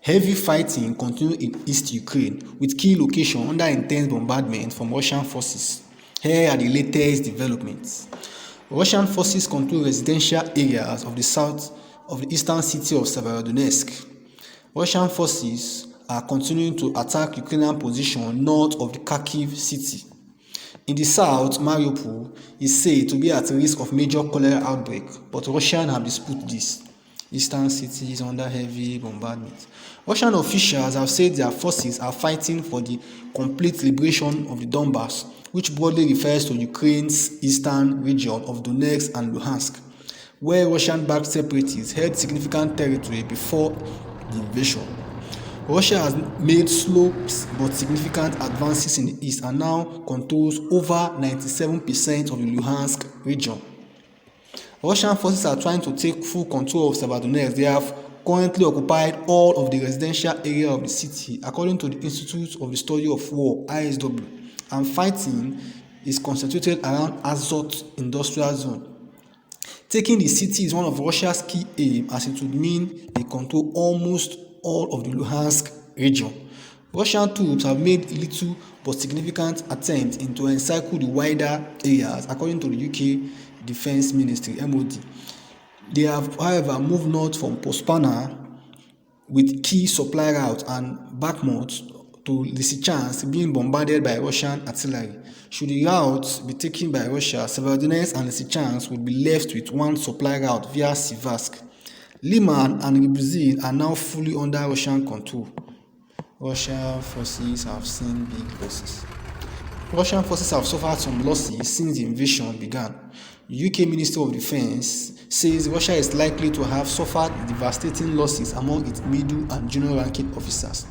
Heavy fighting continued in East Ukraine, with key locations under intense bombardment from Russian forces. Here are the latest developments. Russian forces control residential areas of the south of the eastern city of Severodonetsk. Russian forces are continuing to attack Ukrainian positions north of the Kharkiv city. In the south, Mariupol is said to be at risk of major cholera outbreak, but Russians have disputed this. Eastern city is under heavy bombardment. Russian officials have said their forces are fighting for the complete liberation of the Donbass, which broadly refers to Ukraine's eastern region of Donetsk and Luhansk, where Russian-backed separatists held significant territory before the invasion. Russia has made slow but significant advances in the east and now controls over 97% of the Luhansk region. Russian forces are trying to take full control of Severodonetsk. They have currently occupied all of the residential area of the city, according to the Institute of the Study of War (ISW), and fighting is concentrated around Azot Industrial Zone. Taking the city is one of Russia's key aims, as it would mean they control almost all of the Luhansk region. Russian troops have made little but significant attempts to encircle the wider areas, according to the UK Defence Ministry (MOD). They have, however, moved north from Pospana with key supply routes and Bakhmut to Lysychansk being bombarded by Russian artillery. Should the routes be taken by Russia, Severodonetsk and Lysychansk would be left with one supply route via Siversk. Liman and Rybuzin are now fully under Russian control. Russian forces have seen big losses. Russian forces have suffered some losses since the invasion began. The UK Ministry of Defence says Russia is likely to have suffered devastating losses among its middle and junior ranking officers.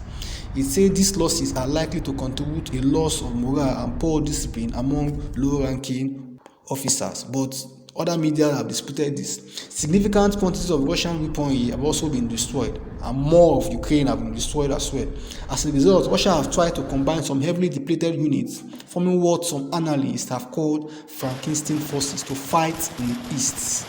It says these losses are likely to contribute to a loss of morale and poor discipline among low-ranking officers, but other media have disputed this. Significant quantities of Russian weaponry have also been destroyed, and more of Ukraine have been destroyed as well. As a result, Russia have tried to combine some heavily depleted units, forming what some analysts have called Frankenstein forces, to fight in the east.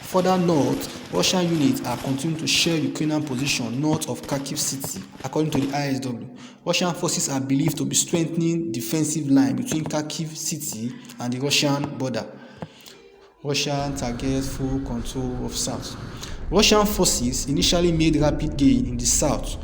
Further north, Russian units are continuing to share Ukrainian position north of Kharkiv city, according to the ISW. Russian forces are believed to be strengthening defensive line between Kharkiv city and the Russian border. Russian targets full control of south. Russian forces initially made rapid gain in the south,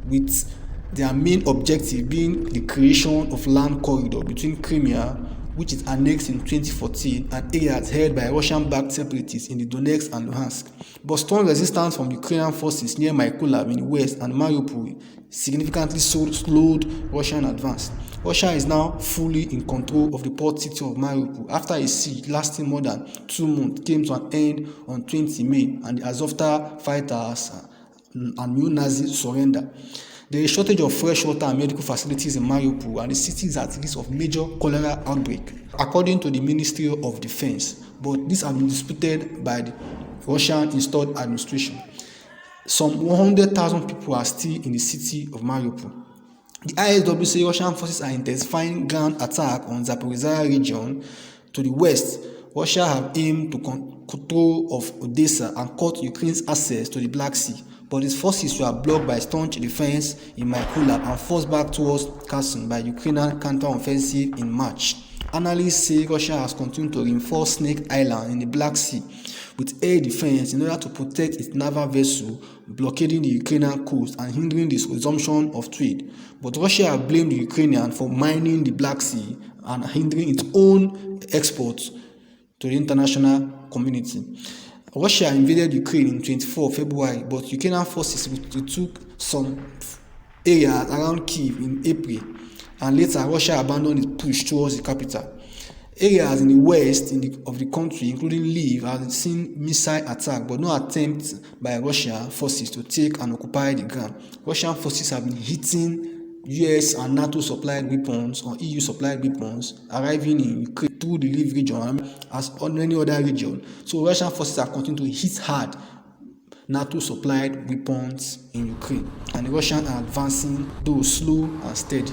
with their main objective being the creation of land corridor between Crimea, which is annexed in 2014, and areas held by Russian-backed separatists in the Donetsk and Luhansk. But strong resistance from Ukrainian forces near Mykolaiv in the west and Mariupol significantly slowed Russian advance. Russia is now fully in control of the port city of Mariupol after a siege lasting more than 2 months came to an end on 20 May and the Azovstal fighters and neo-Nazis surrender. There is a shortage of fresh water and medical facilities in Mariupol, and the city is at risk of major cholera outbreak, according to the Ministry of Defense. But this has been disputed by the Russian-installed administration. Some 100,000 people are still in the city of Mariupol. The ISW say Russian forces are intensifying ground attack on Zaporizhzhia region to the west. Russia have aimed to control of Odessa and cut Ukraine's access to the Black Sea, but its forces were blocked by staunch defense in Mykolaiv and forced back towards Kherson by Ukrainian counter-offensive in March. Analysts say Russia has continued to reinforce Snake Island in the Black Sea with air defense in order to protect its naval vessel, blockading the Ukrainian coast and hindering the resumption of trade. But Russia has blamed the Ukrainians for mining the Black Sea and hindering its own exports to the international community. Russia invaded Ukraine in 24 February, but Ukrainian forces retook some areas around Kyiv in April, and later Russia abandoned its push towards the capital. Areas in the west of the country, including Lviv, have seen missile attacks, but no attempts by Russian forces to take and occupy the ground. Russian forces have been hitting US and NATO supplied weapons or EU supplied weapons arriving in Ukraine through the Lviv region as on any other region. So Russian forces are continuing to hit hard NATO supplied weapons in Ukraine, and the Russians are advancing, though slow and steady.